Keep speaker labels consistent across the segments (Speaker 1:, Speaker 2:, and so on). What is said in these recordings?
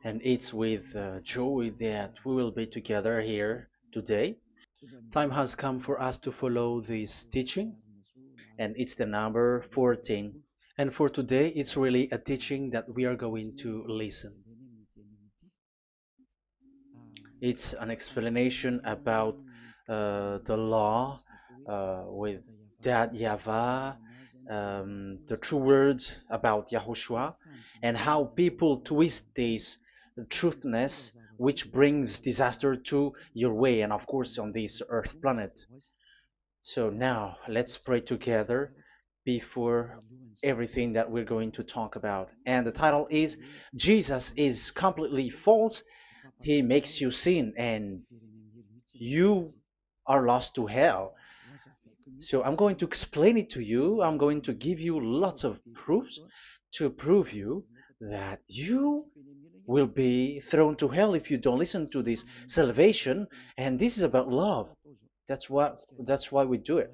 Speaker 1: And it's with joy that we will be together here today. Time has come for us to follow this teaching, and it's the number 14. And for today, it's really a teaching that we are going to listen. It's an explanation about the law with that YAHVAH, the true words about YAHOSHUAH, and how people twist this truthness which brings disaster to your way and of course on this earth planet. So now let's pray together before everything that we're going to talk about. And the title is Jesus is completely false. He makes you sin and you are lost to hell. So I'm going to explain it to you. I'm going to give you lots of proofs to prove you that you will be thrown to hell if you don't listen to this salvation. And this is about love. That's why we do it.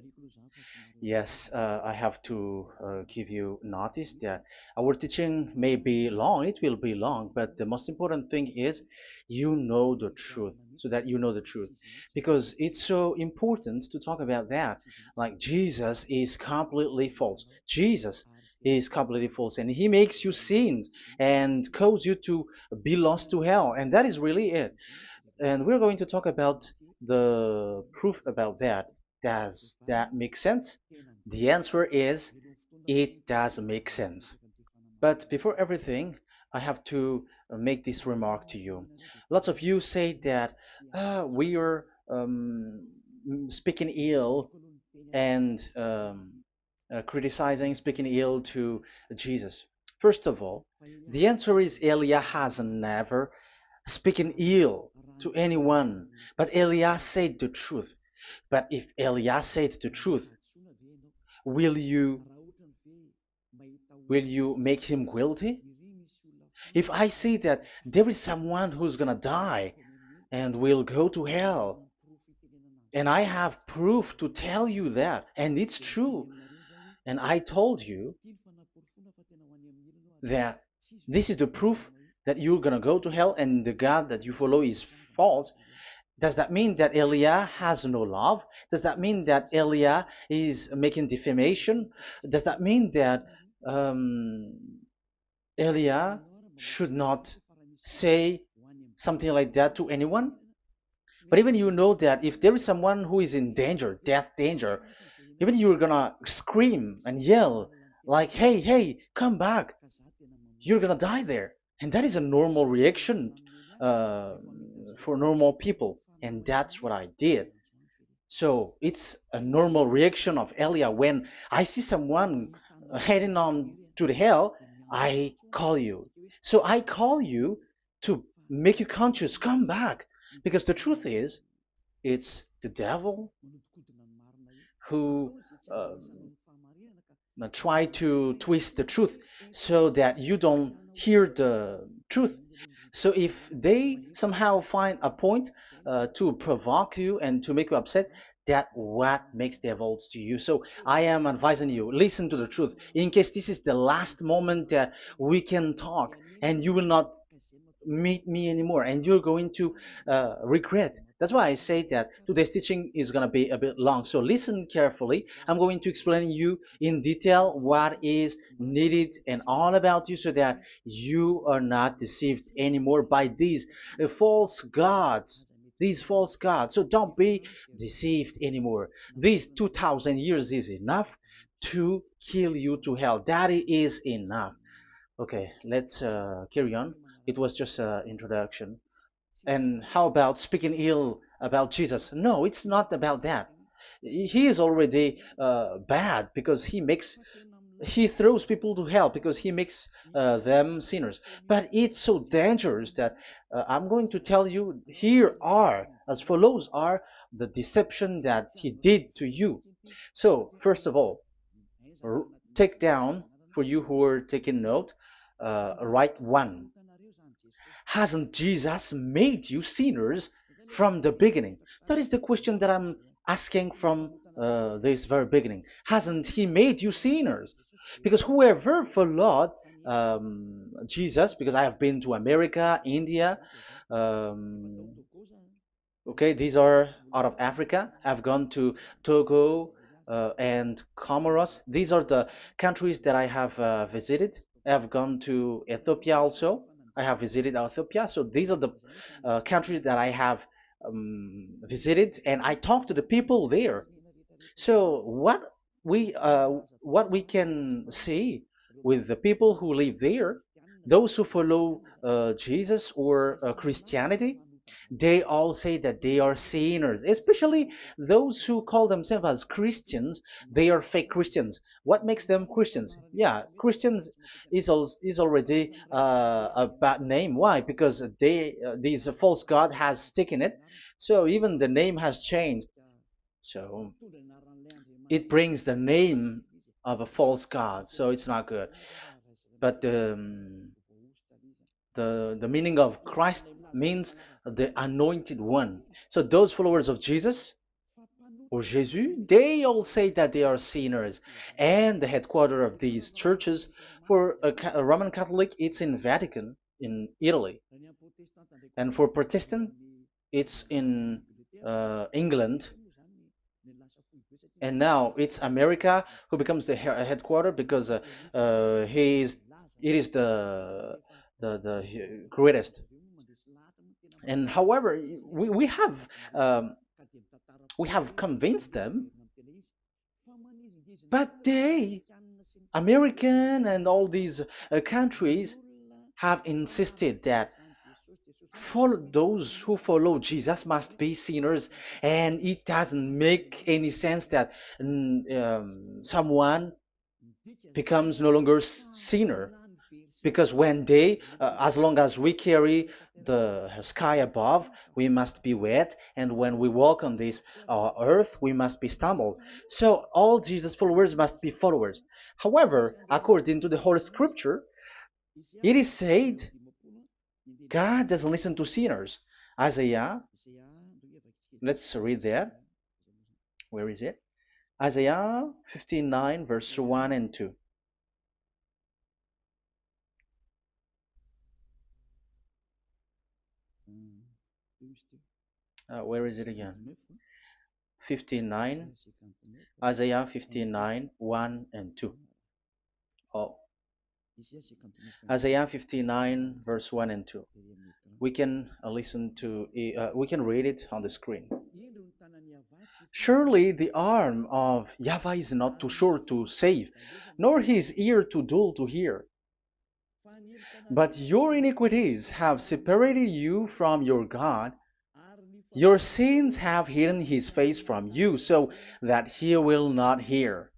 Speaker 1: Yes, I have to give you notice that our teaching may be long, it will be long, but the most important thing is you know the truth, so that you know the truth. Because it's so important to talk about that. Like Jesus is completely false. Jesus is completely false, and he makes you sin and cause you to be lost to hell, and that is really it. And we're going to talk about the proof about that. Does that make sense? The answer is it does make sense. But before everything, I have to make this remark to you. Lots of you say that we are speaking ill and criticizing, speaking ill to Jesus. First of all, the answer is Elia has never speaking ill to anyone, but Elia said the truth. But if Elia said the truth, will you will you make him guilty? If I say that there is someone who's gonna die and will go to hell, and I have proof to tell you that, and it's true, and I told you that this is the proof that you're gonna go to hell and the God that you follow is false, does that mean that Elia has no love? Does that mean that Elia is making defamation? Does that mean that um, Elia should not say something like that to anyone? But even you know that if there is someone who is in danger, death danger, even you're gonna scream and yell like, "Hey, hey, come back! You're gonna die there." And that is a normal reaction uh, for normal people, and that's what I did. So it's a normal reaction of Elia when I see someone heading on to the hell, I call you. So I call you to make you conscious, come back. Because the truth is, it's the devil who try to twist the truth so that you don't hear the truth. So if they somehow find a point to provoke you and to make you upset, that what makes devils to you. So I am advising you, listen to the truth. In case this is the last moment that we can talk and you will not meet me anymore and you're going to regret. That's why I say that today's teaching is going to be a bit long, so listen carefully. I'm going to explain you in detail what is needed and all about you so that you are not deceived anymore by false gods these false gods. So don't be deceived anymore. These 2000 years is enough to kill you to hell. That is enough. Okay, let's carry on. It was just an introduction. And how about speaking ill about Jesus? No, it's not about that. He is already bad because he throws people to hell because he makes them sinners. But it's so dangerous that I'm going to tell you here are as follows are the deception that he did to you. So first of all, take down for you who are taking note. Write one. Hasn't Jesus made you sinners from the beginning? That is the question that I'm asking from this very beginning. Hasn't he made you sinners? Because whoever followed Jesus, because I have been to America, India. Um, okay, these are out of Africa. I've gone to Togo and Comoros. These are the countries that I have visited. I've gone to Ethiopia also. I have visited Ethiopia. So these are the countries that I have visited, and I talked to the people there. So what we can see with the people who live there, those who follow Jesus or Christianity, they all say that they are sinners, especially those who call themselves as Christians. They are fake Christians. What makes them Christians? Yeah, Christians is already a bad name. Why? Because these false god has taken it. So even the name has changed. So it brings the name of a false god. So it's not good. But the meaning of Christ means the anointed one. So those followers of Jesus or Jesus, they all say that they are sinners. And the headquarters of these churches, for a Roman Catholic, it's in Vatican in Italy, and for Protestant, it's in England. And now it's America who becomes the headquarter because he is it is the greatest. And however, we have um, we have convinced them, but they, American and all these countries, have insisted that those who follow Jesus must be sinners, and it doesn't make any sense that someone becomes no longer sinner, because when they as long as we carry the sky above, we must be wet, and when we walk on this earth, we must be stumbled. So all Jesus followers must be followers. However, according to the Holy Scripture, it is said God doesn't listen to sinners. Isaiah, let's read that. Where is it? Isaiah 59 verse 1 and 2. Where is it again? 59, Isaiah 59, 1 and 2. Oh, Isaiah 59, verse 1 and 2. We can we can read it on the screen. Surely the arm of Yahweh is not too short to save, nor his ear too dull to hear. But your iniquities have separated you from your God. Your sins have hidden his face from you, so that he will not hear.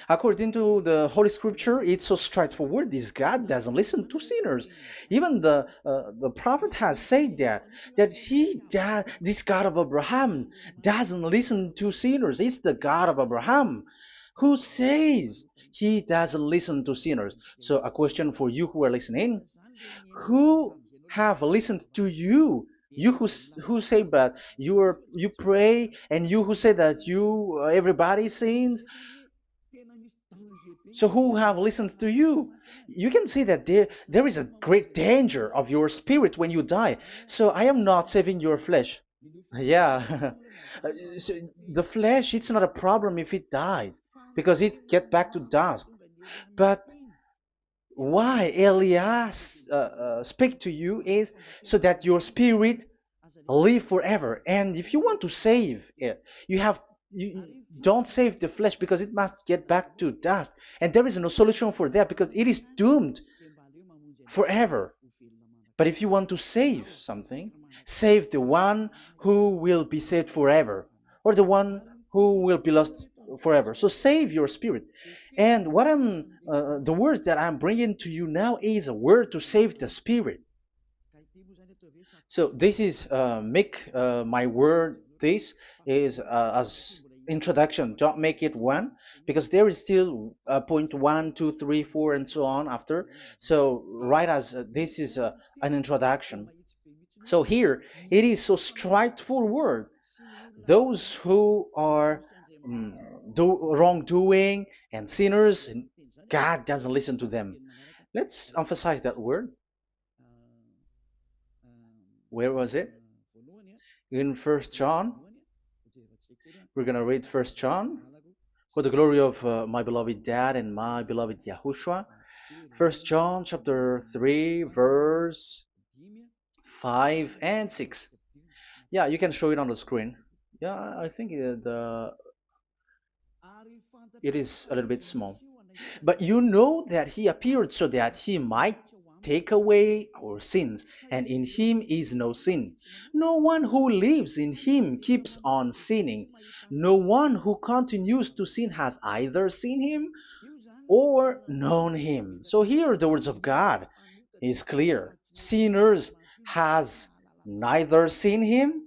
Speaker 1: According to the Holy Scripture, it's so straightforward. This God doesn't listen to sinners. Even the prophet has said that this God of Abraham doesn't listen to sinners. It's the God of Abraham who says he doesn't listen to sinners. So a question for you who are listening: who have listened to you? You who say that you pray, and you who say that you everybody sins, so who have listened to you? You can see that there is a great danger of your spirit when you die. So I am not saving your flesh. Yeah. So the flesh, it's not a problem if it dies, because it get back to dust. But why Elias speak to you is so that your spirit live forever. And if you want to save it, you don't save the flesh, because it must get back to dust, and there is no solution for that because it is doomed forever. But if you want to save something, save the one who will be saved forever, or the one who will be lost forever. So save your spirit. And the words that I'm bringing to you now is a word to save the spirit. So this is make my word. This is as introduction. Don't make it one, because there is still point one, two, three, four, and so on after. So write as this is an introduction. So here it is so straightforward. Those who are do wrongdoing and sinners, God doesn't listen to them. Let's emphasize that word. Where was it? In First John. We're gonna read First John. For the glory of my beloved Dad and my beloved Yahushua. First John chapter 3 verse 5 and 6. Yeah, you can show it on the screen. Yeah, I think it is a little bit small. But you know that he appeared so that he might take away our sins, and in him is no sin. No one who lives in him keeps on sinning. No one who continues to sin has either seen him or known him. So here the words of God is clear. Sinners has neither seen him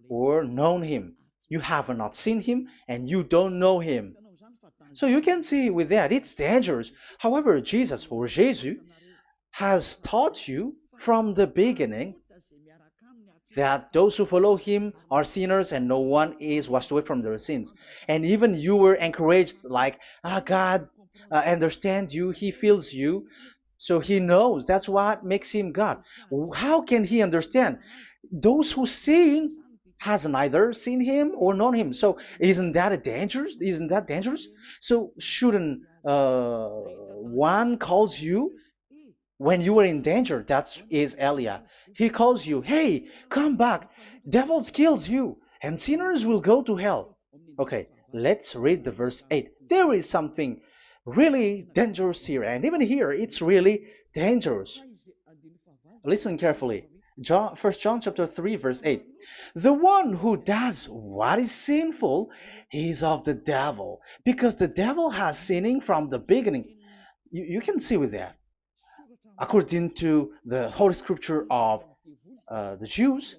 Speaker 1: or known him. You have not seen him and you don't know him. So you can see with that it's dangerous. However, Jesus or Jesus has taught you from the beginning that those who follow him are sinners and no one is washed away from their sins. And even you were encouraged like, God understands you, he feels you, so he knows. That's what makes him God. How can he understand? Those who sin has neither seen him or known him. So isn't that a dangerous? Isn't that dangerous? So shouldn't one calls you when you were in danger? That is Elia. He calls you, hey, come back. Devils kills you, and sinners will go to hell. Okay, let's read the verse 8. There is something really dangerous here, and even here it's really dangerous. Listen carefully. John, 1 John chapter 3 verse 8. The one who does what is sinful is of the devil, because the devil has sinning from the beginning. You can see with that. According to the Holy Scripture of the Jews,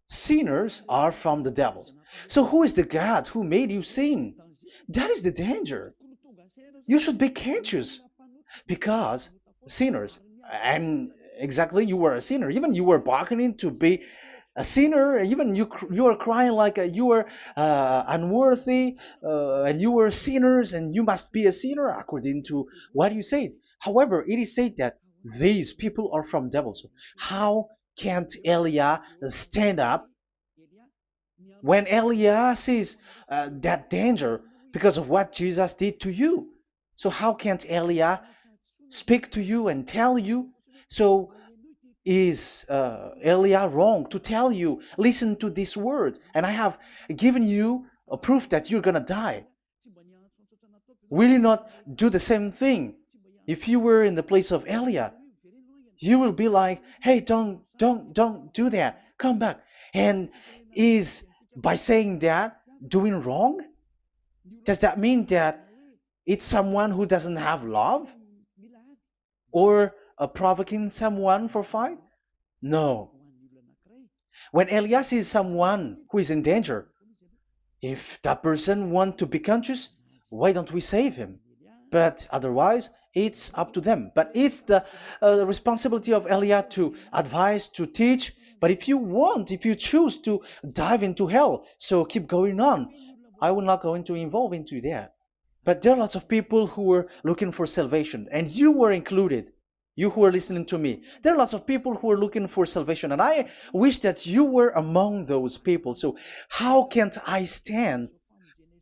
Speaker 1: sinners are from the devils. So who is the God who made you sin? That is the danger. You should be conscious because sinners, and exactly you were a sinner, even you were bargaining to be a sinner, even you are crying like you were unworthy, and you were sinners and you must be a sinner according to what you said. However, it is said that these people are from devils. How can't Elia stand up when Elia sees that danger because of what Jesus did to you? So how can't Elia speak to you and tell you? So is Elia wrong to tell you, listen to this word, and I have given you a proof that you're gonna die? Will you not do the same thing? If you were in the place of Elia, you will be like, hey, don't do that, come back. And is by saying that doing wrong? Does that mean that it's someone who doesn't have love, or provoking someone for fight? No. When Elias sees someone who is in danger, if that person wants to be conscious, why don't we save him? But otherwise, it's up to them. But it's the responsibility of Elia to advise, to teach. But if you want, if you choose to dive into hell, so keep going on. I will not go into involve into that. But there are lots of people who were looking for salvation, and you were included. You who are listening to me, there are lots of people who are looking for salvation, and I wish that you were among those people. So, how can't I stand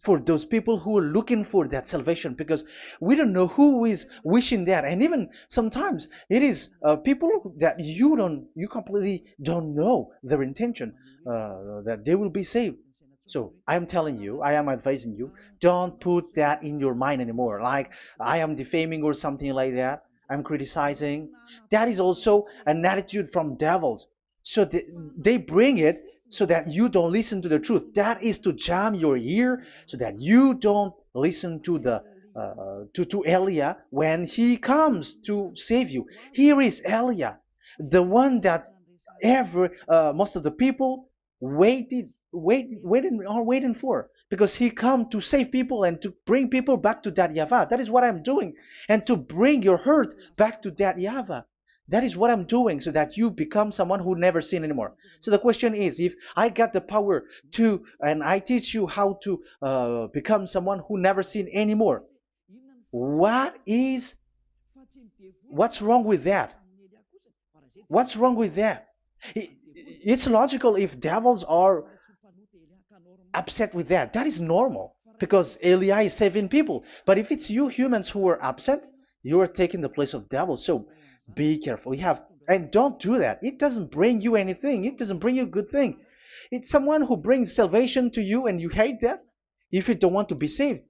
Speaker 1: for those people who are looking for that salvation? Because we don't know who is wishing that, and even sometimes it is people that you completely don't know their intention that they will be saved. So I am telling you, I am advising you, don't put that in your mind anymore. Like I am defaming or something like that. I'm criticizing. That is also an attitude from devils. So they bring it so that you don't listen to the truth. That is to jam your ear so that you don't listen to the to Elia when he comes to save you. Here is Elia, the one that ever most of the people waiting for, because he come to save people and to bring people back to that Yahvah. That is what I'm doing, and to bring your hurt back to that Yahvah. That is what I'm doing, so that you become someone who never sin anymore. So the question is, if I got the power to, and I teach you how to become someone who never sin anymore, What is what's wrong with that? What's wrong with that? It's logical if devils are upset with that. That is normal because Eli is saving people. But if it's you humans who are upset, you are taking the place of devils. So be careful. You have and don't do that. It doesn't bring you anything. It doesn't bring you a good thing. It's someone who brings salvation to you and you hate that. If you don't want to be saved,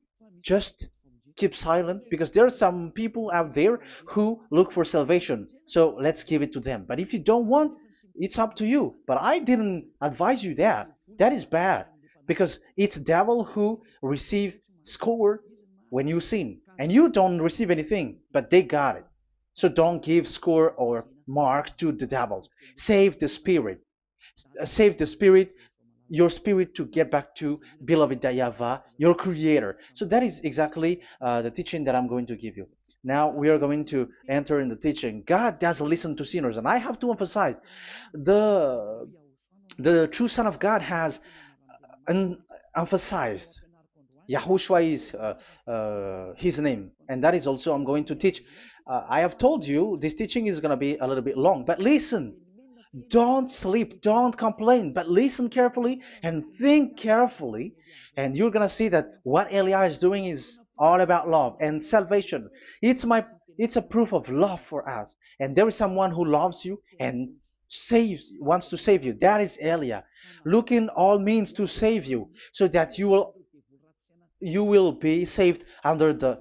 Speaker 1: just keep silent because there are some people out there who look for salvation. So let's give it to them. But if you don't want, it's up to you. But I didn't advise you that. That is bad because it's devil who receive score when you sin and you don't receive anything, but they got it. So don't give score or mark to the devils. Save the spirit. Save the spirit, your spirit to get back to beloved Yahweh, your creator. So that is exactly the teaching that I'm going to give you. Now we are going to enter in the teaching. God doesn't listen to sinners, and I have to emphasize the the true Son of God has emphasized. Yahushua is his name, and that is also I'm going to teach. I have told you this teaching is going to be a little bit long, but listen. Don't sleep, don't complain, but listen carefully and think carefully, and you're gonna see that what Eli is doing is all about love and salvation. It's my it's a proof of love for us, and there is someone who loves you and wants to save you. That is Elia, looking all means to save you, so that you will be saved under the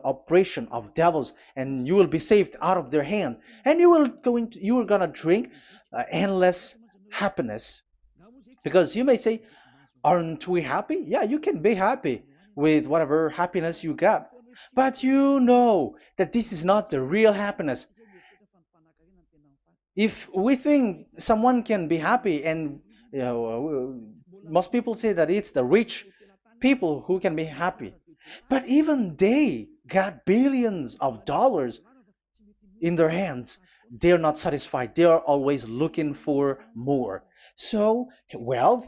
Speaker 1: oppression of devils, and you will be saved out of their hand, and you are gonna drink endless happiness. Because you may say, aren't we happy? Yeah, you can be happy with whatever happiness you got, but you know that this is not the real happiness. If we think someone can be happy, and most people say that it's the rich people who can be happy, but even they got billions of dollars in their hands. They're not satisfied. They are always looking for more. So wealth,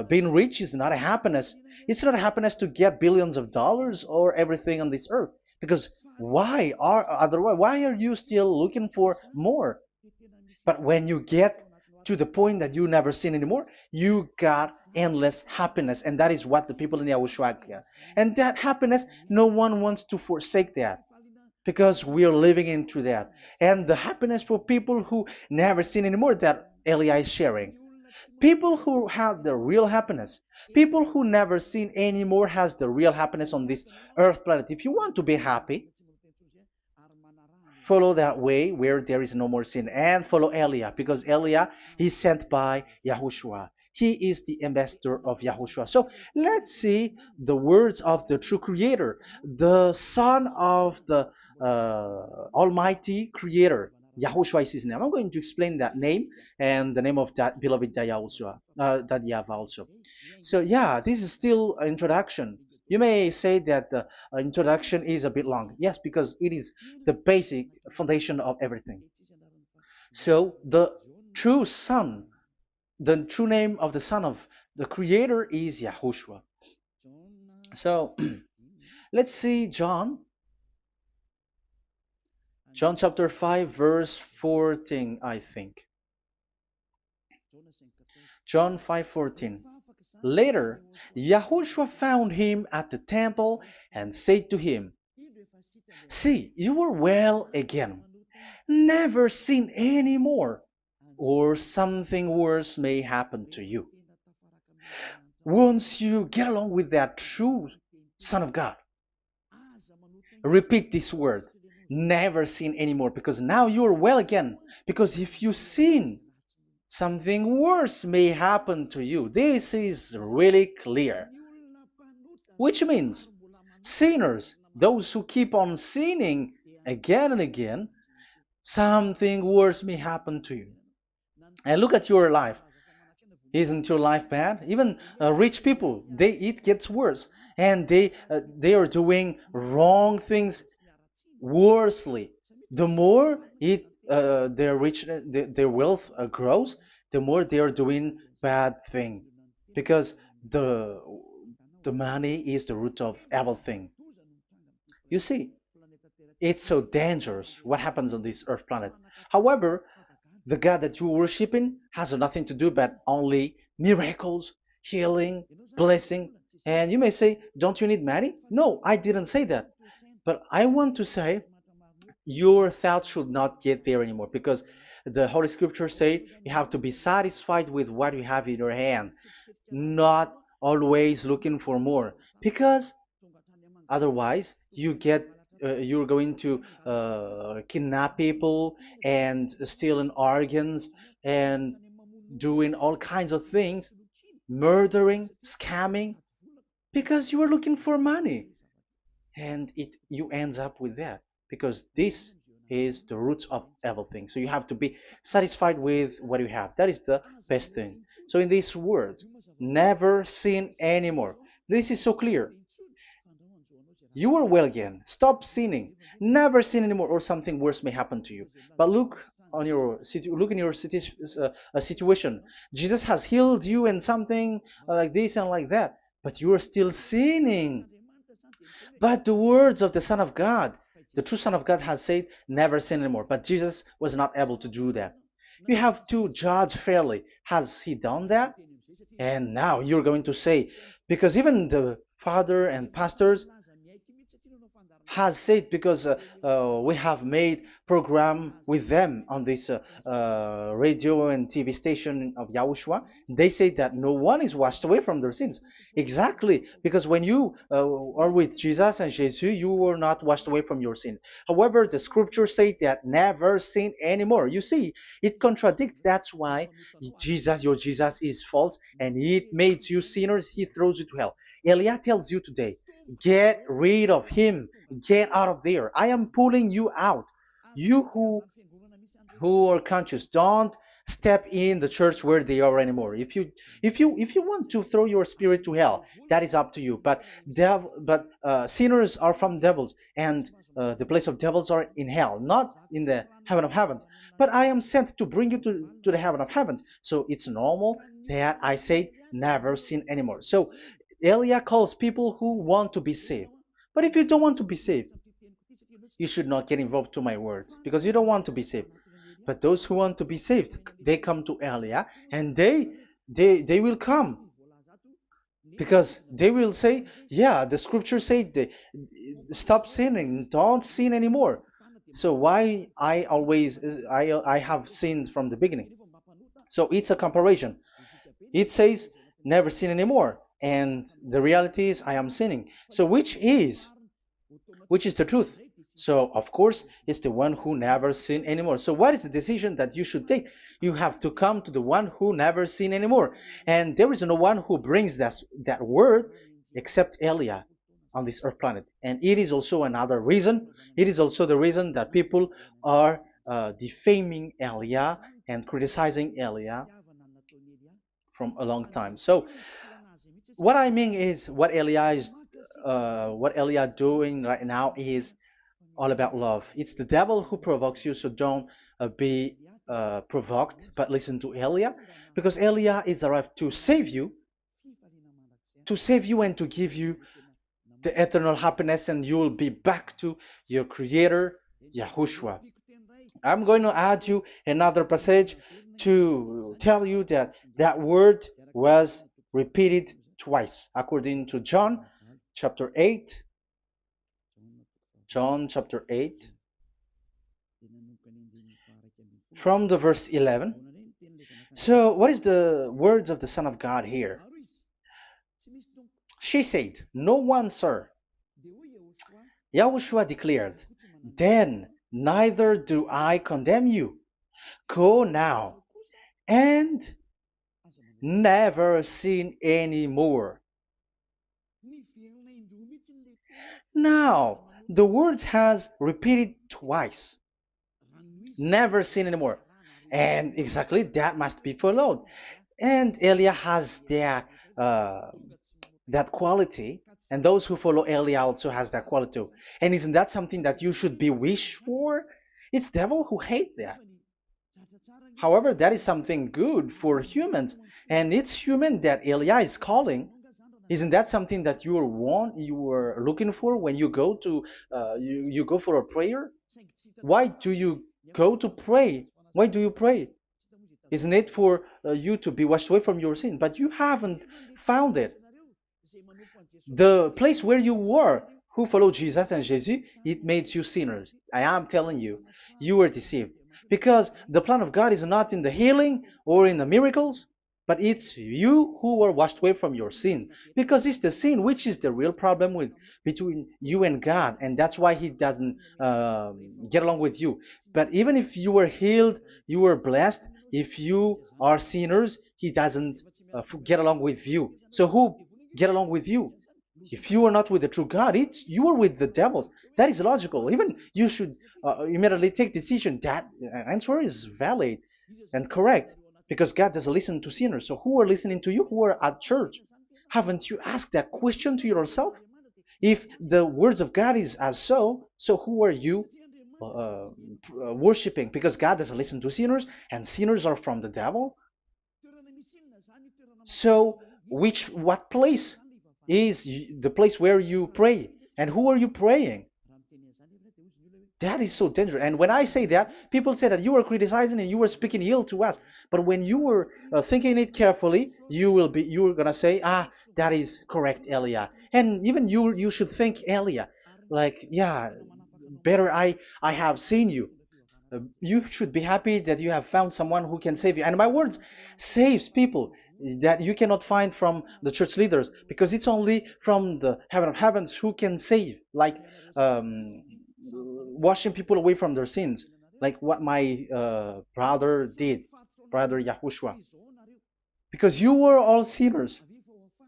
Speaker 1: being rich is not a happiness. It's not a happiness to get billions of dollars or everything on this earth. Because why are you still looking for more? But when you get to the point that you never sin anymore, you got endless happiness, and that is what the people in Yahushua get. And that happiness, no one wants to forsake that because we are living into that. And the happiness for people who never sin anymore that Elia is sharing. People who have the real happiness, people who never sin anymore has the real happiness on this earth planet. If you want to be happy, follow that way where there is no more sin and follow Elia because Elia is sent by Yahushua. He is the ambassador of Yahushua. So let's see the words of the true creator, the son of the almighty creator. Yahushua is his name. I'm going to explain that name and the name of that beloved Yahushua, that Yahweh also. So yeah, this is still an introduction. You may say that the introduction is a bit long. Yes, because it is the basic foundation of everything. So true son, the true name of the son of the creator is Yahushua. So let's see John chapter 5 verse 14, I think. John 5:14. Later, Yahushua found him at the temple and said to him, "See, you are well again. Never sin any more, or something worse may happen to you." Once you get along with that true Son of God, repeat this word. Never sin anymore, because now you are well again. Because if you sin, something worse may happen to you. This is really clear. Which means sinners, those who keep on sinning again and again, something worse may happen to you. And look at your life. Isn't your life bad? Even rich people, it gets worse, and they are doing wrong things worsely. The more their rich their wealth grows, the more they are doing bad thing, because the the money is the root of everything. You see, it's so dangerous what happens on this earth planet. However, the God that you're worshiping has nothing to do but only miracles, healing, blessing. And you may say, don't you need money? No, I didn't say that. But I want to say your thoughts should not get there anymore because the Holy Scriptures say you have to be satisfied with what you have in your hand, not always looking for more. Because otherwise, you're going to kidnap people and stealing organs and doing all kinds of things, murdering, scamming, because you are looking for money, and it you ends up with that because this is the roots of everything. So you have to be satisfied with what you have. That is the best thing. So in these words, never sin anymore. This is so clear. You are well again. Stop sinning. Never sin anymore, or something worse may happen to you. But look in your situation. Jesus has healed you and something like this and like that, but you are still sinning. But the words of the Son of God, the true Son of God, has said, "Never sin anymore." But Jesus was not able to do that. You have to judge fairly. Has he done that? And now you're going to say, because even the father and pastors has said, because we have made program with them on this radio and TV station of Yahushua. They say that no one is washed away from their sins. Exactly, because when you are with Jesus and Jesus, you were not washed away from your sin. However, the scriptures say that never sin anymore. You see, it contradicts. That's why your Jesus is false, and it makes you sinners. He throws you to hell. Elia tells you today, get rid of him. Get out of there. I am pulling you out. You who are conscious, don't step in the church where they are anymore. If you want to throw your spirit to hell, that is up to you. But sinners are from devils, and the place of devils are in hell, not in the heaven of heavens. But I am sent to bring you to the heaven of heavens. So it's normal that I say never sin anymore. So Elia calls people who want to be saved. But if you don't want to be saved, you should not get involved to my words because you don't want to be saved. But those who want to be saved, they come to Elia, and they will come because they will say, yeah, the scriptures say they stop sinning, don't sin anymore. So why I have sinned from the beginning. So it's a comparison. It says never sin anymore, and the reality is I am sinning. So which is the truth? So, of course, it's the one who never sin anymore. So, what is the decision that you should take? You have to come to the one who never sin anymore. And there is no one who brings that word except Elia on this earth planet. And it is also another reason. It is also the reason that people are defaming Elia and criticizing Elia from a long time. So, what I mean is what Elia doing right now is all about love. It's the devil who provokes you, so don't be provoked, but listen to Elia, because Elia is arrived to save you and to give you the eternal happiness, and you will be back to your Creator, Yahushua. I'm going to add you another passage to tell you that that word was repeated twice, according to chapter 8, John chapter 8, from the verse 11. So, what is the words of the Son of God here? She said, "No one, sir." Yahushua declared, "Then neither do I condemn you. Go now and never sin any more." Now, the words has repeated twice. Never sin anymore. And exactly that must be followed. And Elia has uh, that quality, and those who follow Elia also has that quality too. And isn't that something that you should be wish for? It's devil who hate that. However, that is something good for humans, and it's human that Elia is calling. Isn't that something that you were looking for when you go to you go for a prayer? Why do you go to pray? Why do you pray? Isn't it for you to be washed away from your sin? But you haven't found it. The place where you were, who followed Jesus and Jesus, it made you sinners. I am telling you, you were deceived. Because the plan of God is not in the healing or in the miracles, but it's you who were washed away from your sin. Because it's the sin which is the real problem with between you and God, and that's why He doesn't get along with you. But even if you were healed, you were blessed. If you are sinners, He doesn't get along with you. So who get along with you? If you are not with the true God, it's you are with the devil. That is logical. Even you should immediately take decision. That answer is valid and correct because God doesn't listen to sinners. So who are listening to you? Who are at church? Haven't you asked that question to yourself? If the words of God is as so who are you worshiping? Because God doesn't listen to sinners, and sinners are from the devil. So, what place is the place where you pray? And who are you praying? That is so dangerous. And when I say that, people say that you are criticizing and you are speaking ill to us. But when you were thinking it carefully, you are gonna say, ah, that is correct, Elia. And even you should think, Elia, like, yeah, better I have seen you. You should be happy that you have found someone who can save you. And my words saves people that you cannot find from the church leaders because it's only from the heaven of heavens who can save, like um, washing people away from their sins, like what my brother did, brother Yahushua. Because you were all sinners.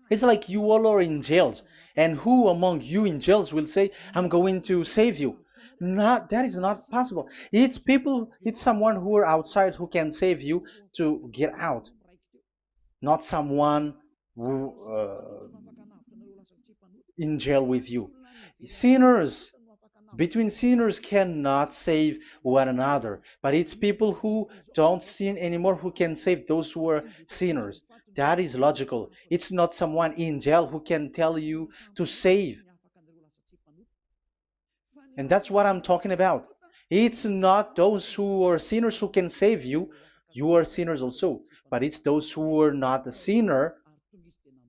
Speaker 1: It's like you all are in jails. And who among you in jails will say, I'm going to save you? Not, that is not possible. It's people, it's someone who are outside who can save you to get out, not someone who in jail with you. Sinners, between sinners cannot save one another, but it's people who don't sin anymore who can save those who are sinners. That is logical. It's not someone in jail who can tell you to save. And that's what I'm talking about. It's not those who are sinners who can save you. You are sinners also. But it's those who are not a sinner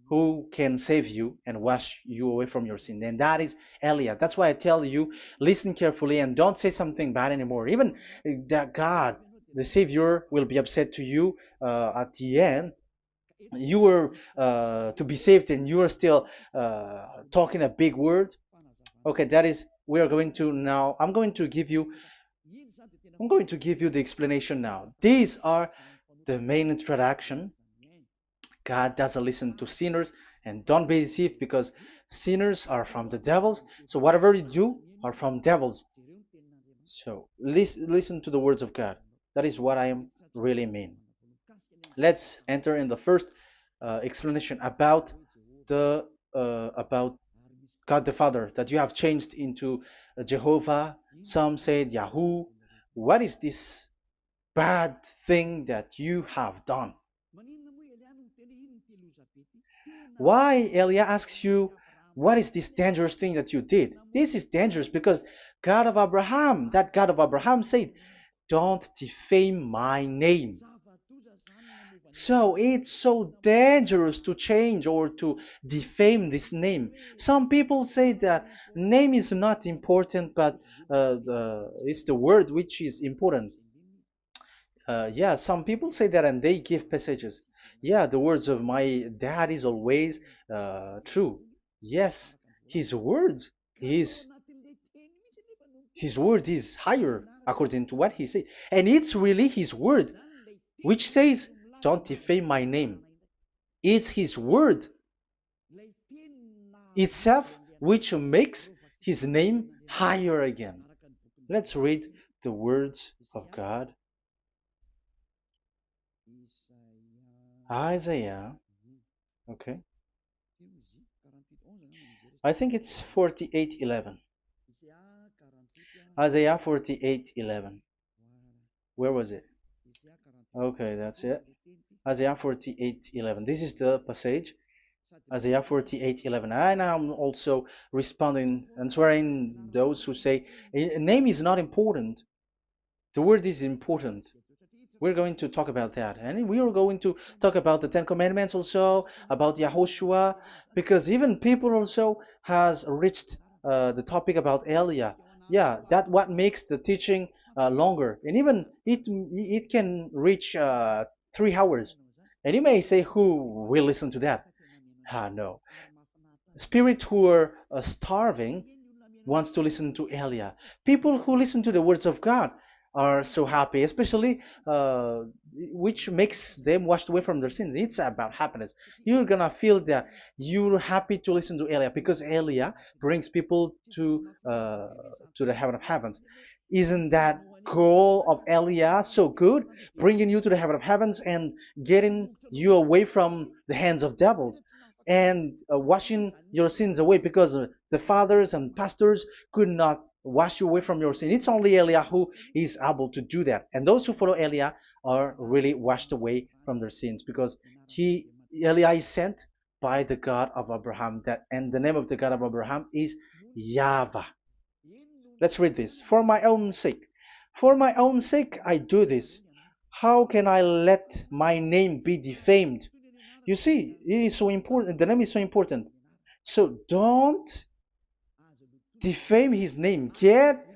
Speaker 1: who can save you and wash you away from your sin. And that is Elia. That's why I tell you, listen carefully and don't say something bad anymore. Even that God, the Savior, will be upset to you at the end. You were to be saved and you are still talking a big word. Okay, that is, we are going to now, I'm going to give you the explanation now. These are the main introduction. God doesn't listen to sinners, and don't be deceived because sinners are from the devils. So whatever you do are from devils. So listen to the words of God. That is what I am really mean. Let's enter in the first explanation about God the Father that you have changed into Jehovah. Some said Yahoo. What is this bad thing that you have done? Why Elia asks you, what is this dangerous thing that you did? This is dangerous because God of Abraham, that God of Abraham said, don't defame my name. So it's so dangerous to change or to defame this name. Some people say that name is not important, but it's the word which is important. Yeah, some people say that and they give passages. Yeah, the words of my dad is always true. Yes, his words, his his word is higher according to what he said. And it's really his word which says, don't defame my name. It's his word itself which makes his name higher again. Let's read the words of God. Isaiah, okay. I think it's 48:11. Isaiah 48:11. Where was it? Okay, that's it. Isaiah 48:11. This is the passage. Isaiah 48:11. And I'm also responding, answering those who say a name is not important. The word is important. We're going to talk about that. And we are going to talk about the Ten Commandments also, about Yahushua, because even people also has reached the topic about Elia. Yeah, that what makes the teaching longer. And even it can reach 3 hours. And you may say, who will listen to that? Ah, no. Spirits who are starving wants to listen to Elia. People who listen to the words of God are so happy, especially which makes them washed away from their sins. It's about happiness. You're gonna feel that you're happy to listen to Elia because Elia brings people to the heaven of heavens. Isn't that goal of Elia so good, bringing you to the heaven of heavens and getting you away from the hands of devils? And washing your sins away because the fathers and pastors could not wash you away from your sin. It's only Elia who is able to do that. And those who follow Elia are really washed away from their sins because he Elia is sent by the God of Abraham. That and the name of the God of Abraham is YAHVAH. Let's read this. For my own sake. For my own sake I do this. How can I let my name be defamed? You see, it is so important. The name is so important. So don't defame his name. Get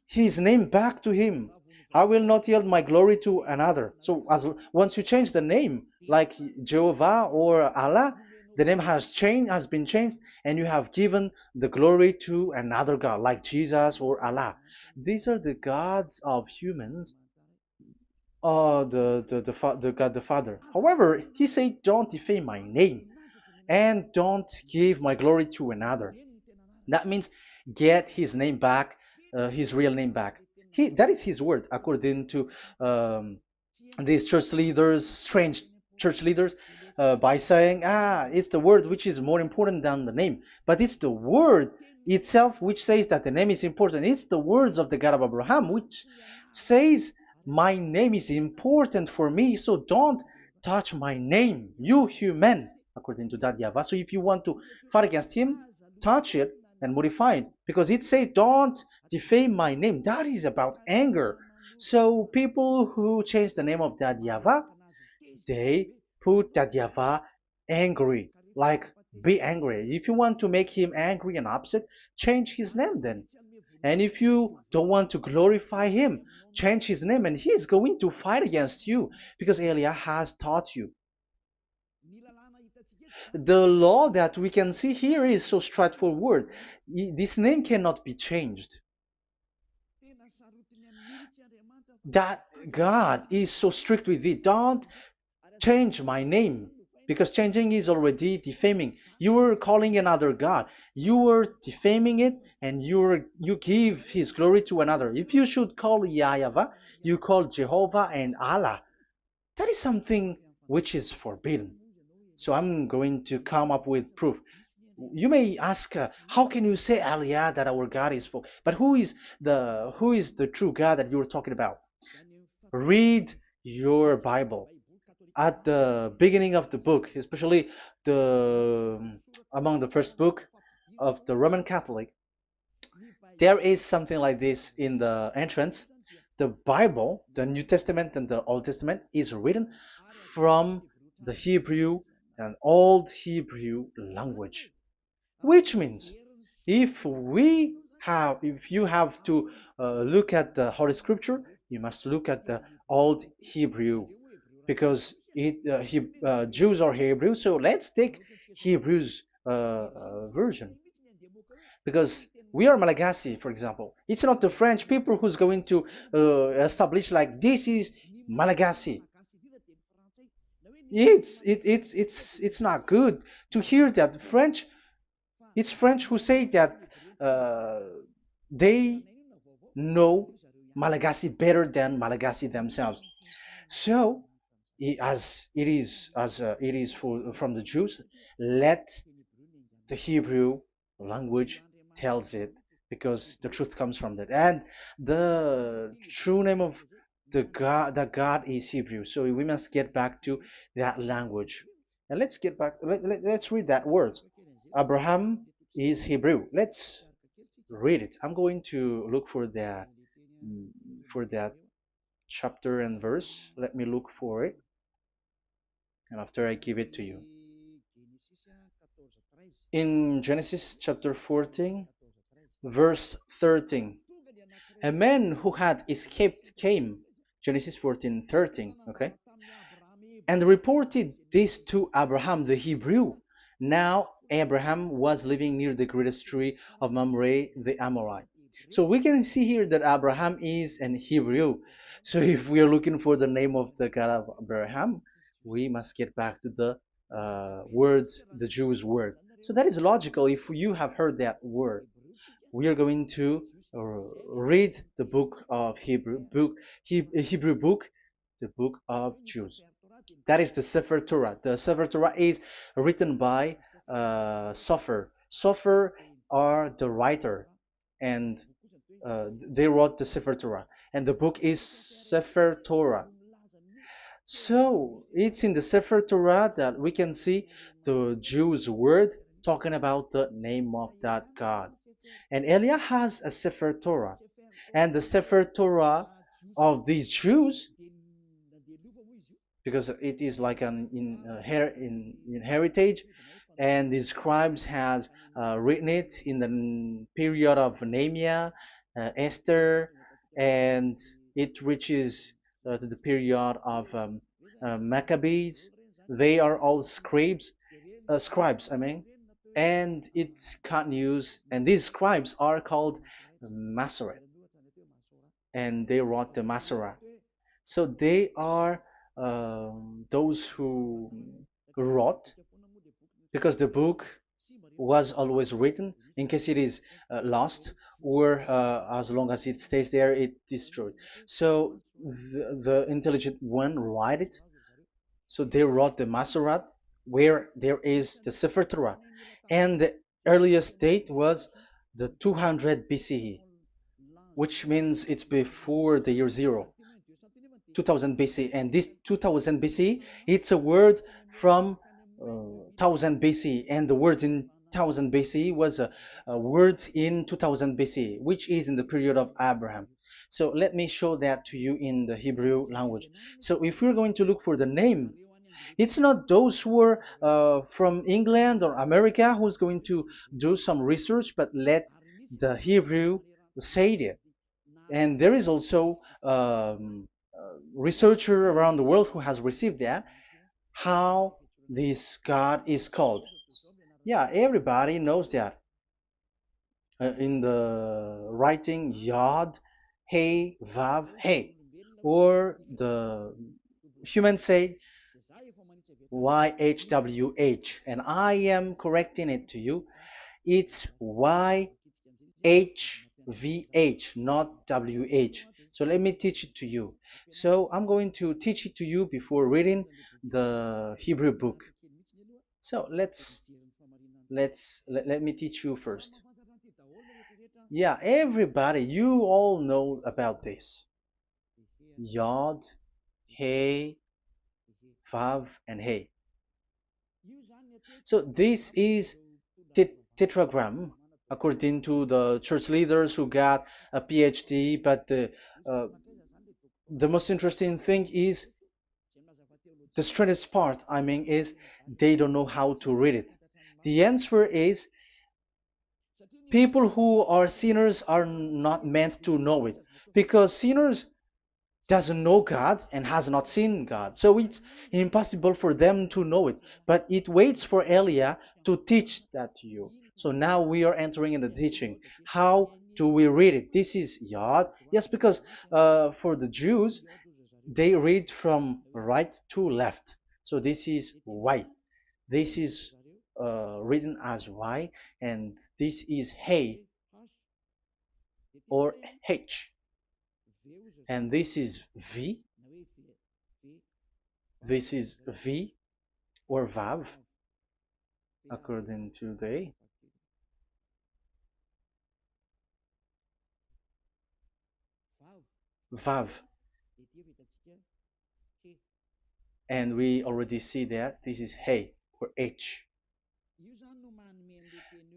Speaker 1: his name back to him. I will not yield my glory to another. So as once you change the name, like Jehovah or Allah, the name has been changed, and you have given the glory to another God, like Jesus or Allah. These are the gods of humans, the God the Father. However, he said, "Don't defame my name, and don't give my glory to another." That means get his name back, his real name back. That is his word, according to um, these church leaders, strange church leaders, by saying, it's the word which is more important than the name. But it's the word itself which says that the name is important. It's the words of the God of Abraham which says, my name is important for me, so don't touch my name, you human, according to that Yahweh. So if you want to fight against him, touch it and modify it, because it says, don't defame my name. That is about anger. So people who change the name of that Yahweh, they put that Yahweh angry, like be angry. If you want to make him angry and upset, change his name then. And if you don't want to glorify him, change his name, and he's going to fight against you because Elia has taught you. The law that we can see here is so straightforward. This name cannot be changed. That God is so strict with it. Don't change my name, because changing is already defaming. You are calling another God. You are defaming it, and you give his glory to another. If you should call Yahweh, you call Jehovah and Allah. That is something which is forbidden. So I'm going to come up with proof. You may ask, how can you say Aliyah that our God is for? But who is the true God that you're talking about? Read your Bible at the beginning of the book, especially the among the first book of the Roman Catholic. There is something like this in the entrance. The Bible, the New Testament and the Old Testament, is written from the Hebrew and Old Hebrew language, which means if you have to look at the Holy Scripture, you must look at the Old Hebrew, because Jews are Hebrew. So let's take Hebrews version, because we are Malagasy, for example. It's not the French people who's going to establish like this is Malagasy. It's not good to hear that French. It's French who say that uh, they know Malagasy better than Malagasy themselves. So, as it is from the Jews, let the Hebrew language tells it, because the truth comes from that. And the true name of the God is Hebrew. So we must get back to that language. And let's get back. Let's read that word. Abraham is Hebrew. Let's read it. I'm going to look mm, for that chapter and verse. Let me look for it, and after I give it to you. In Genesis chapter 14, verse 13, a man who had escaped came, Genesis 14:13, okay, and reported this to Abraham the Hebrew. Now Abraham was living near the greatest tree of Mamre the Amorite. So we can see here that Abraham is an Hebrew. So if we are looking for the name of the God of Abraham, we must get back to the word, the Jewish word. So that is logical. If you have heard that word, we are going to read the book of Hebrew book, the book of Jews. That is the Sefer Torah. The Sefer Torah is written by Sofer. Sofer are the writer, and they wrote the Sefer Torah, and the book is Sefer Torah. So it's in the Sefer Torah that we can see the Jews' word talking about the name of that God. And Elia has a Sefer Torah, and the Sefer Torah of these Jews, because it is like an in heritage, and the scribes has written it in the period of Nehemiah, Esther, and it reaches to the period of Maccabees. They are all scribes, I mean, and it continues, and these scribes are called Masoret, and they wrote the Masorah. So they are those who wrote, because the book was always written in case it is lost, or as long as it stays there, it destroyed. So the intelligent one write it. So they wrote the Masorat, where there is the Sefer Torah, and the earliest date was the 200 BCE, which means it's before the year zero. 2000 BC, and this 2000 BC, it's a word from 1000 BC, and the word in 1000 BC was a word in 2000 BC, which is in the period of Abraham. So let me show that to you in the Hebrew language. So if we're going to look for the name, it's not those who are from England or America who's going to do some research, but let the Hebrew say it. And there is also researcher around the world who has received that, how this God is called. Yeah, everybody knows that. In the writing Yod, Hey, Vav, Hey, or the human say YHWH, and I am correcting it to you. It's YHVH, not WH. So let me teach it to you. So I'm going to teach it to you before reading the Hebrew book. So let me teach you first. Yeah, everybody, you all know about this. Yod, Hey, Vav, and Hey. So this is tetragram, according to the church leaders who got a PhD. But the most interesting thing is, the strangest part, I mean, is they don't know how to read it. The answer is, people who are sinners are not meant to know it, because sinners doesn't know God and has not seen God. So it's impossible for them to know it. But it waits for Elia to teach that to you. So now we are entering in the teaching. How do we read it? This is Yod. Yes, because for the Jews, they read from right to left. So this is Y. This is written as Y, and this is Hey or H. And this is V. This is V or Vav, according to the Vav. And we already see that this is Hey. or H.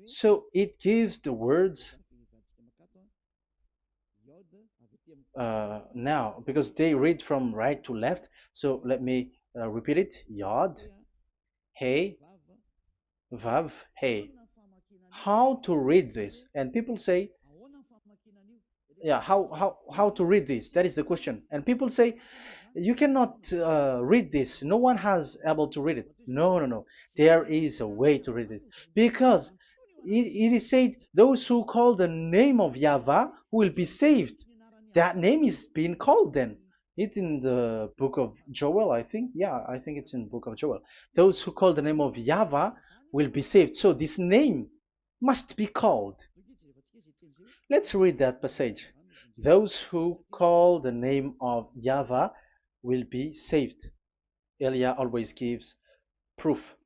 Speaker 1: So it gives the words now because they read from right to left. So let me repeat it. Yod, Hey, Vav, Hey. How to read this? And people say, yeah, how to read this? That is the question. And people say, you cannot read this. No one has able to read it. No, no, no. There is a way to read this because it is said those who call the name of Yahweh will be saved. That name is being called then. It's in the book of Joel, I think. Yeah, I think it's in the book of Joel. Those who call the name of Yahweh will be saved. So this name must be called. Let's read that passage. Those who call the name of Yahweh will be saved. Elia always gives proof.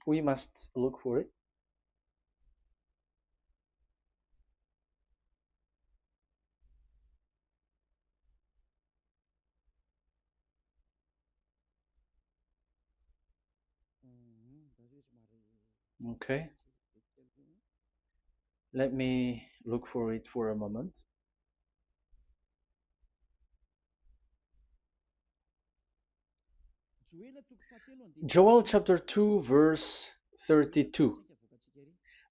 Speaker 1: We must look for it. Okay, let me look for it for a moment. Joel chapter 2, verse 32.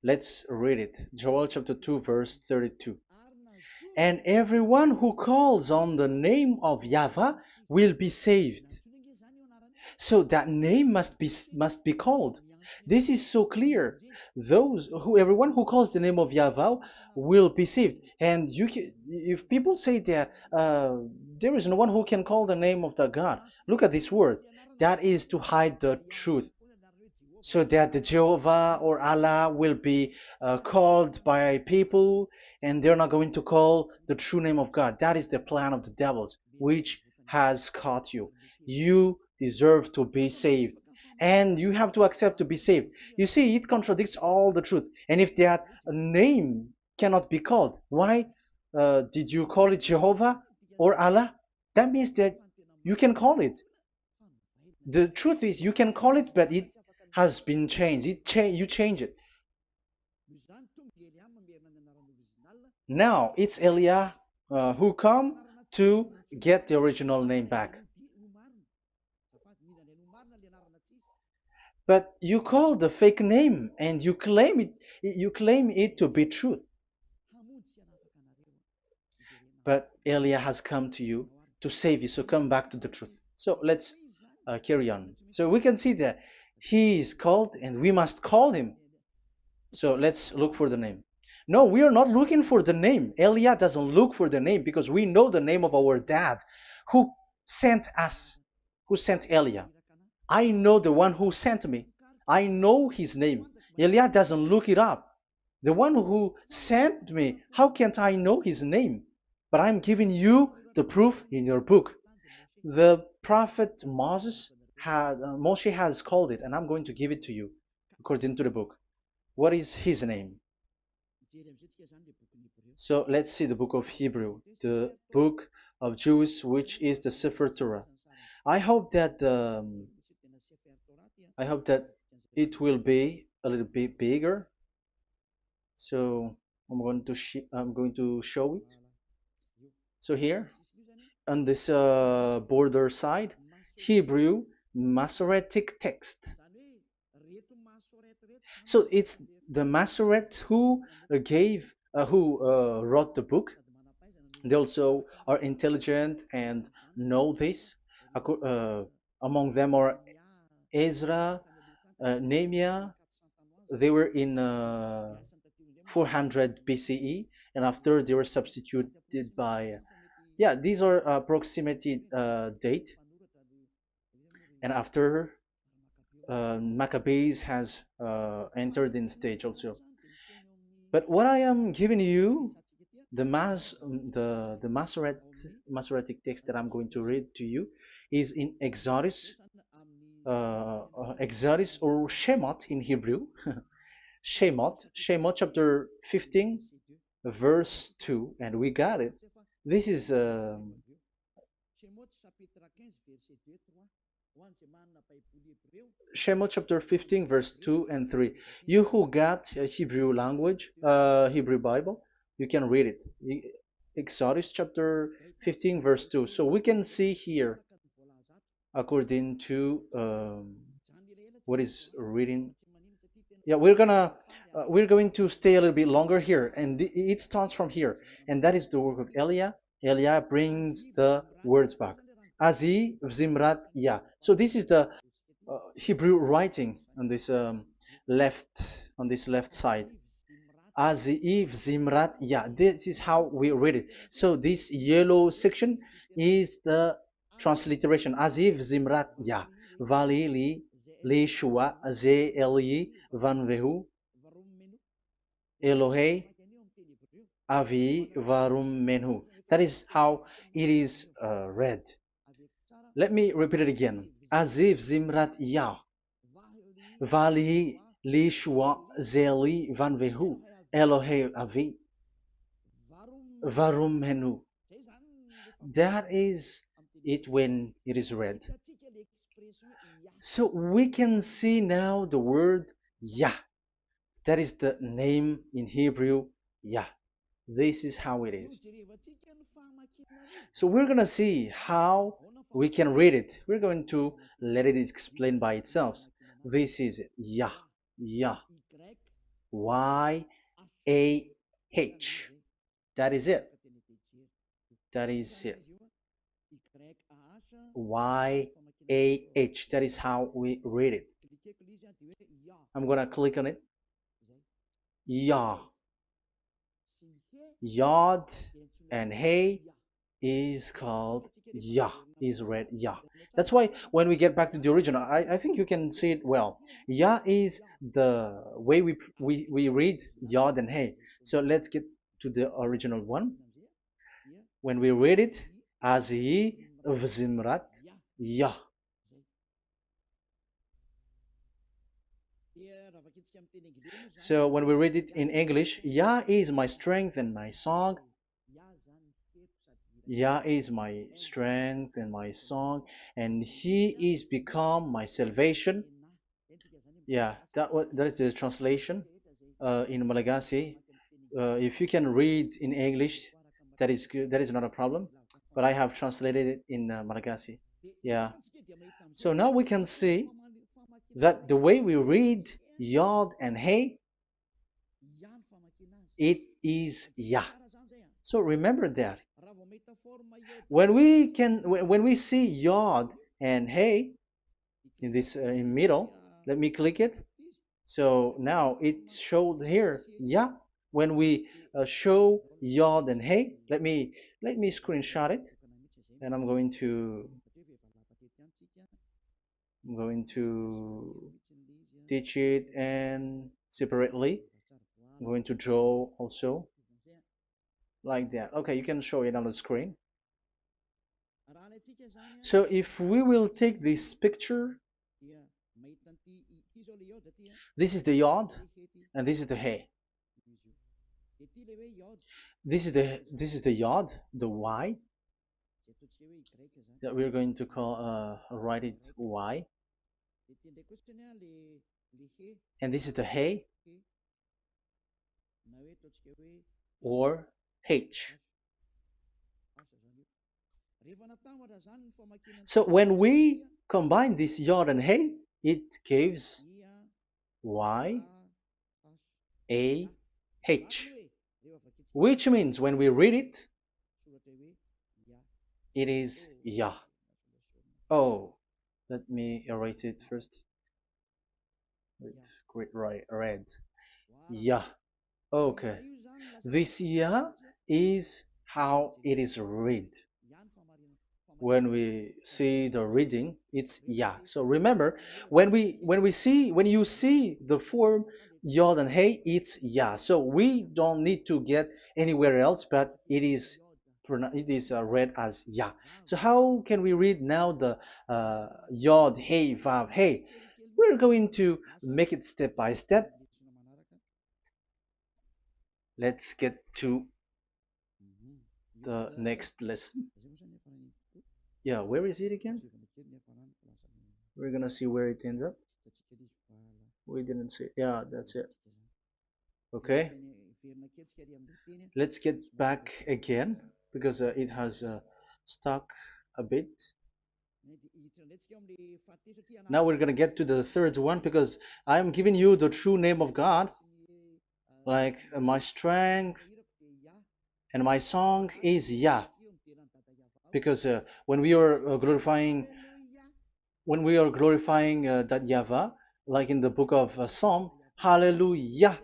Speaker 1: Let's read it. Joel chapter 2, verse 32. And everyone who calls on the name of Yahweh will be saved. So that name must be called. This is so clear. Everyone who calls the name of Yahweh will be saved. And if people say that there is no one who can call the name of the God, look at this word. That is to hide the truth so that the Jehovah or Allah will be called by people and they're not going to call the true name of God. That is the plan of the devils, which has caught you. You deserve to be saved. And you have to accept to be saved. You see, it contradicts all the truth. And if that name cannot be called, why did you call it Jehovah or Allah? That means that you can call it. The truth is, you can call it, but it has been changed. You change it. Now it's Elia who come to get the original name back. But you call the fake name and you claim it. You claim it to be truth. But Elia has come to you to save you. So come back to the truth. So let's carry on. So we can see that he is called and we must call him. So let's look for the name. No, we are not looking for the name. Elia doesn't look for the name because we know the name of our dad who sent us, who sent Elia. I know the one who sent me. I know his name. Elia doesn't look it up. The one who sent me, how can't I know his name? But I'm giving you the proof in your book. The prophet Moshe has called it, and I'm going to give it to you according to the book. What is his name? So let's see the book of Hebrew, the book of Jews, which is the Sefer Torah. I hope that it will be a little bit bigger. So I'm going to show it. So here on this border side, Hebrew Masoretic text. So it's the Masoret who wrote the book. They also are intelligent and know this. Among them are Ezra, Nehemiah. They were in 400 BCE, and after they were substituted by, yeah, these are approximated date. And after Maccabees has entered in stage also. But what I am giving you, the Masoretic text that I'm going to read to you, is in Exodus, Exodus or Shemot in Hebrew, Shemot chapter 15, verse 2, and we got it. This is Shemot chapter 15, verse 2 and 3. You who got a Hebrew language, Hebrew Bible, you can read it. Exodus chapter 15, verse 2. So we can see here, according to what is reading. Yeah, we're going to stay a little bit longer here, and it starts from here, and that is the work of Eliah. Eliah brings the words back. Azi Zimrat Ya. So this is the Hebrew writing on this left side. Aziv Zimrat Ya. This is how we read it. So this yellow section is the transliteration. Aziv Zimrat Ya. Vali li shua ze eli van vehu Elohei avi varum menhu. That is how it is read. Let me repeat it again. Aziv Zimrat Ya. Vali li shua ze eli van vehu Elohei avi varum menhu. That is it when it is read. So we can see now the word Yah. That is the name in Hebrew, Yah. This is how it is. So we're going to see how we can read it. We're going to let it explain by itself. This is it. Yah. Yah. Y-A-H. That is it. That is it. Y-A-H. That is how we read it. I'm going to click on it. Yah. Yod and Hey is called Yah, is read Yah. That's why when we get back to the original, I think you can see it well. Yah is the way we read Yod and Hey. So let's get to the original one. When we read it, Azi Vzimrat Yah. So when we read it in English, Yah is my strength and my song. Yah is my strength and my song, and He is become my salvation. Yeah, that is the translation in Malagasy. If you can read in English, that is good. That is not a problem. But I have translated it in Malagasy. Yeah. So now we can see that the way we read Yod and Hey, it is Yah. So remember that when we see Yod and Hey in this in middle, let me click it. So now it showed here, yeah. When we show Yod and Hey, let me screenshot it, and I'm going to teach it and separately. I'm going to draw also like that. Okay, you can show it on the screen. So if we will take this picture, this is the Yod and this is the Hey. This is the Yod, the Y that we're going to call write it Y, and this is the Hey or H. So when we combine this Yod and Hey, it gives Y A H, which means when we read it, it is Yah. Oh, let me erase it first. It's great red. Yah. Okay. This Yah is how it is read. When we see the reading, it's Yah. So remember, when you see the form Yod and Hey, it's Yah. So we don't need to get anywhere else, but it is read as Yah. So how can we read now the Yod, Hey, Vav, Hey? We're going to make it step by step. Let's get to the next lesson. Yeah, where is it again? We're gonna see where it ends up. We didn't see. Yeah, that's it. Okay. Let's get back again because it has stuck a bit. Now we're gonna get to the third one because I'm giving you the true name of God, like my strength and my song is Yah, because when we are glorifying that Yahweh, like in the book of Psalm, Hallelujah,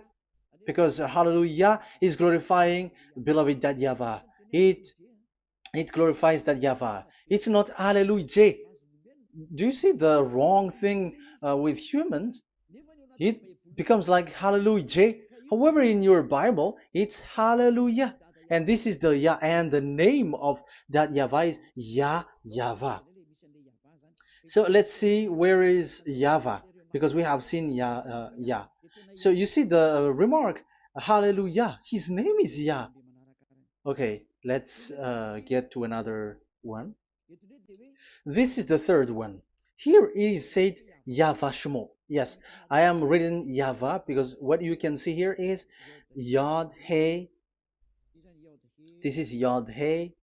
Speaker 1: because Hallelujah is glorifying beloved that Yahweh. It it glorifies that Yahweh. It's not Hallelujah. Do you see the wrong thing with humans? It becomes like Hallelujah. However, in your Bible, it's Hallelujah. And this is the Yah, and the name of that Yahweh is Yahweh. So let's see where is Yahweh, because we have seen Yah. So you see the remark, Hallelujah. His name is Yah. Okay, let's get to another one. This is the third one. Here it is said YAHVAH. Yes, I am reading Yahvah because what you can see here is Yod Hey. This is Yod Hey.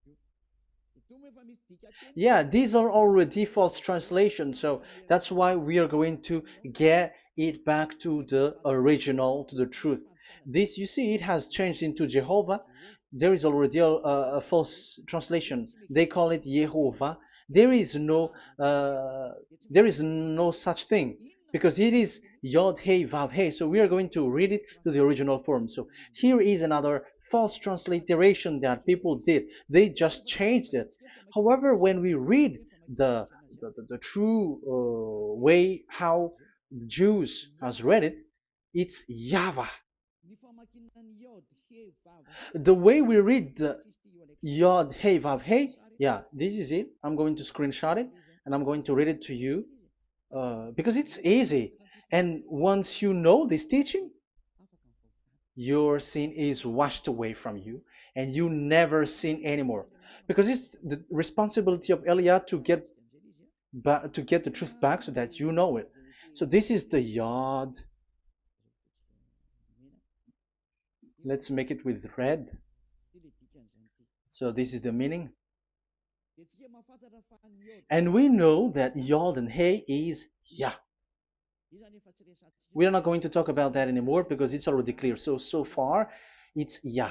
Speaker 1: Yeah, these are already false translations, so that's why we are going to get it back to the original, to the truth. This, you see, it has changed into Jehovah. There is already a false translation. They call it Yehovah. There is no, uh, there is no such thing because it is Yod Hey Vav Hey. So we are going to read it to the original form. So here is another false transliteration that people did. They just changed it. However, when we read the true way how the Jews has read it, it's Yahweh. The way we read the Yod Hey Vav Hey, yeah, this is it. I'm going to screenshot it and I'm going to read it to you because it's easy. And once you know this teaching, your sin is washed away from you and you never sin anymore. Because it's the responsibility of Eliah to get the truth back so that you know it. So this is the Yod. Let's make it with red. So this is the meaning. And we know that Yod and Hey is Yah. We are not going to talk about that anymore because it's already clear. So far, it's Yah.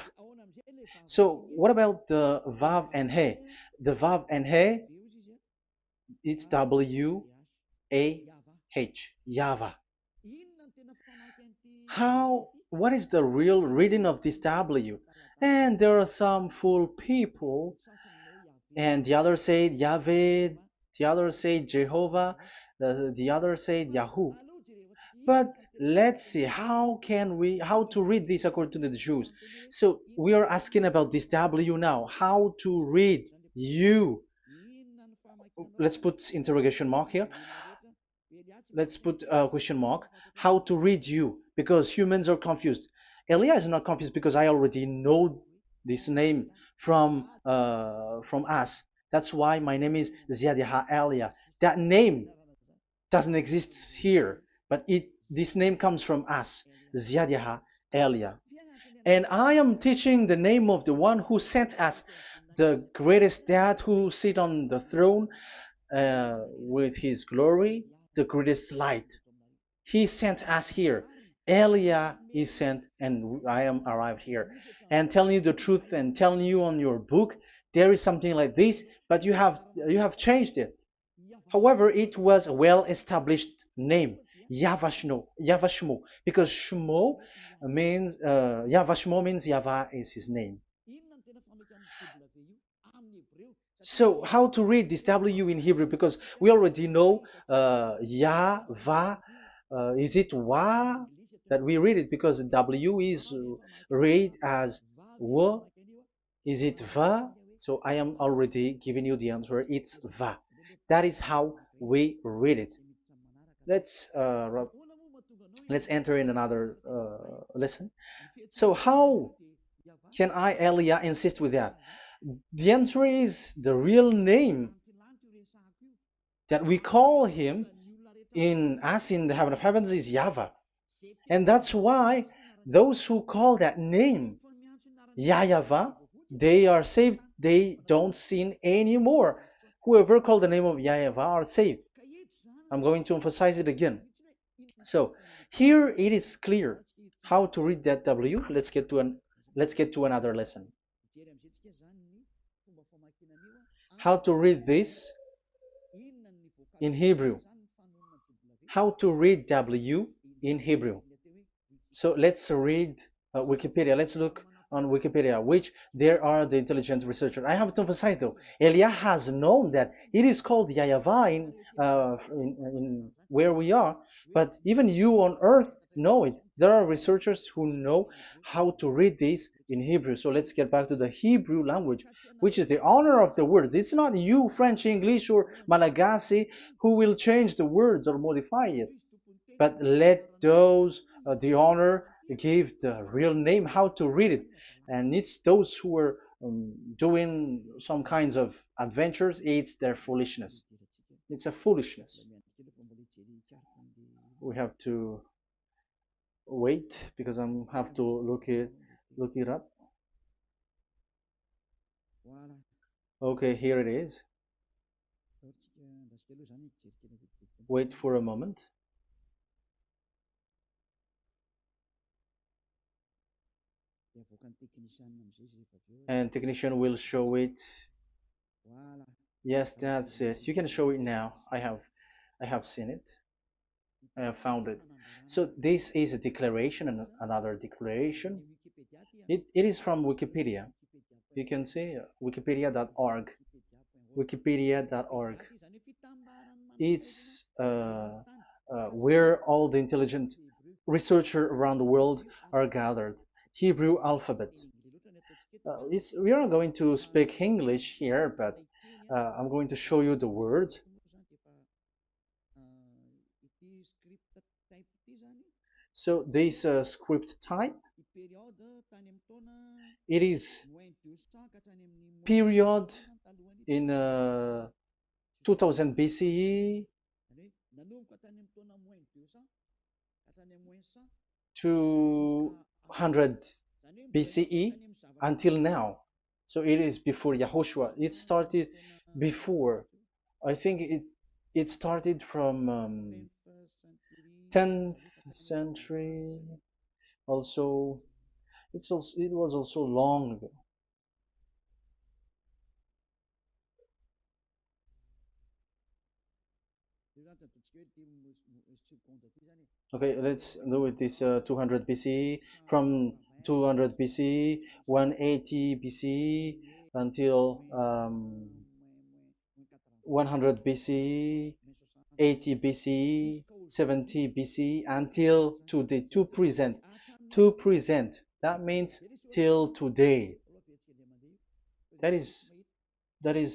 Speaker 1: So what about the Vav and He? The Vav and He, it's W-A-H, Yahvah. What is the real reading of this W? And there are some fool people, and the others say Yahweh, the others say Jehovah, the others say Yahoo. But let's see how to read this according to the Jews. So we are asking about this W now. How to read you? Let's put interrogation mark here. Let's put a question mark. How to read you? Because humans are confused. Elia is not confused because I already know this name from us. That's why my name is Ziadiha Elia. That name doesn't exist here, but this name comes from us, Ziadiha Elia. And I am teaching the name of the one who sent us, the greatest dad who sit on the throne with his glory, the greatest light. He sent us here. Elia is sent, and I am arrived here. And telling you the truth and telling you on your book, there is something like this, but you have changed it. However, it was a well-established name, Yahvah, because Shmo means Yahvah means Yahvah is his name. So how to read this W in Hebrew? Because we already know Yahvah. Is it Wa that we read it? Because W is read as W. Is it Va? So I am already giving you the answer. It's Va. That is how we read it. Let's enter in another lesson. So how can I, Elia, insist with that? The answer is the real name that we call him in as in the heaven of heavens is YAHVAH. And that's why those who call that name YAHVAH, they are saved. They don't sin anymore. Whoever called the name of YAHVAH are saved. I'm going to emphasize it again. So here it is clear how to read that W. Let's get to another lesson. How to read this in Hebrew. How to read W in Hebrew. So let's read Wikipedia. Let's look on Wikipedia, which there are the intelligent researchers. I have to emphasize though, Elia has known that it is called YAHVAH in where we are, but even you on earth know it. There are researchers who know how to read this in Hebrew. So let's get back to the Hebrew language, which is the honor of the words. It's not you, French, English, or Malagasy, who will change the words or modify it, but let those the honor give the real name how to read it, and it's those who are doing some kinds of adventures. It's their foolishness. It's a foolishness. We have to wait because I have to look it up. Okay, here it is. Wait for a moment. And technician will show it. Yes, that's it. You can show it now. I have seen it. I have found it. So this is a declaration and another declaration. It is from Wikipedia. You can see wikipedia.org. Wikipedia.org. It's where all the intelligent researchers around the world are gathered. Hebrew alphabet. We are not going to speak English here, but I'm going to show you the words. So this script type, it is period in 2000 BCE to 100 BCE until now. So it is before Yahushua. It started before. I think it started from 10th century. Also, it was also long ago. Okay, let's do it this 200 BCE, from 200 BCE, 180 BCE until 100 BCE, 80 BCE, 70 BCE until today, to present. To present. That means till today. That is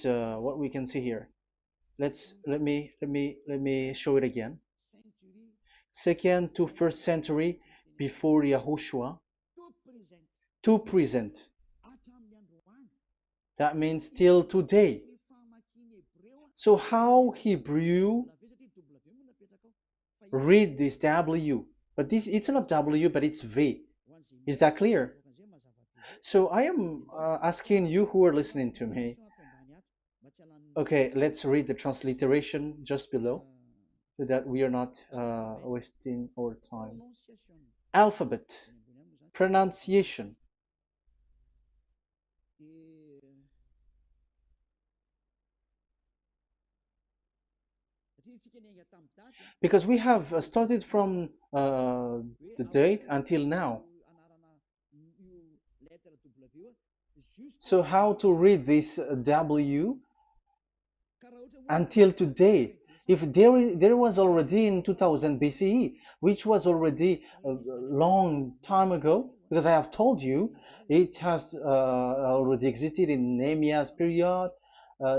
Speaker 1: what we can see here. Let me show it again. Second to first century before Yahushua, to present. That means till today. So how Hebrew read this W? But this, it's not W, but it's V. Is that clear? So I am asking you who are listening to me. Okay, let's read the transliteration just below, so that we are not wasting our time. Alphabet, pronunciation. Because we have started from the date until now. So how to read this W until today? If there was already in 2000 BCE, which was already a long time ago, because I have told you it has already existed in Nehemiah's period,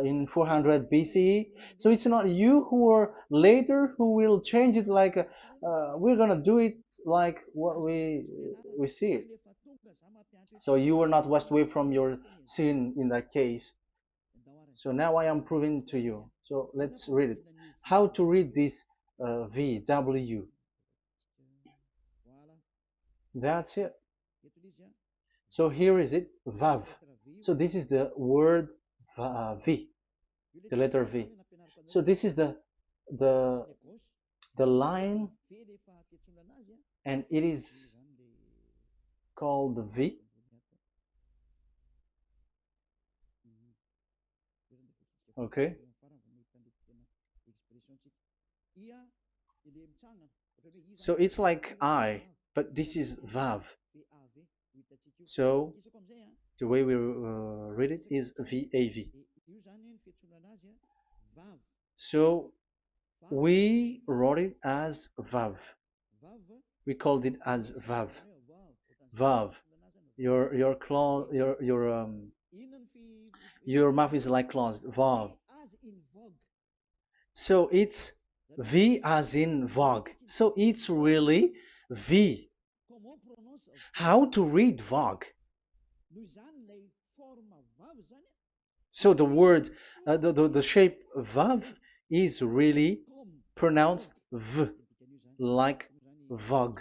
Speaker 1: in 400 BCE. So it's not you who are later who will change it, like we're gonna do it like what we see it. So you were not washed away from your sin in that case. So now I am proving to you. So let's read it. How to read this V, W. That's it. So here is it, VAV. So this is the word V, the letter V. So this is the the line, and it is called the V. Okay. So it's like I, but this is VAV. So the way we read it is VAV. So we wrote it as VAV. We called it as VAV. VAV. Your mouth is like closed. VAV. So it's V as in Vogue. So it's really V. How to read Vogue? So the word, the shape Vav is really pronounced V, like Vogue.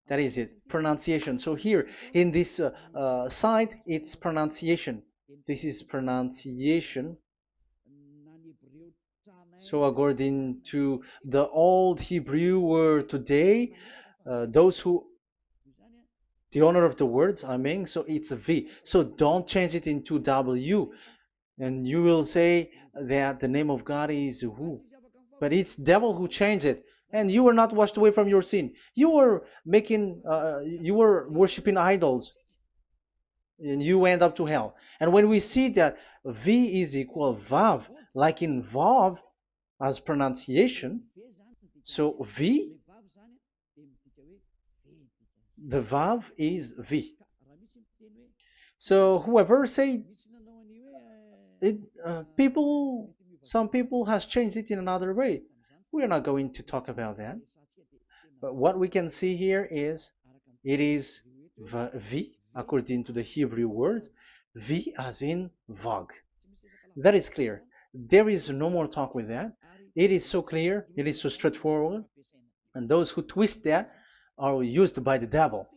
Speaker 1: That is it, pronunciation. So here in this side, it's pronunciation. This is pronunciation. So according to the old Hebrew word today, those who the owner of the word, I mean, so it's a V. So don't change it into W, and you will say that the name of God is who, but it's devil who changed it. And you were not washed away from your sin. You were you were worshiping idols, and you end up to hell. And when we see that V is equal Vav, like in Vav as pronunciation, so V, the Vav is V. So whoever say it, some people has changed it in another way. We are not going to talk about that. But what we can see here is it is V according to the Hebrew words, V as in Vogue. That is clear. There is no more talk with that. It is so clear. It is so straightforward. And those who twist that are used by the devil.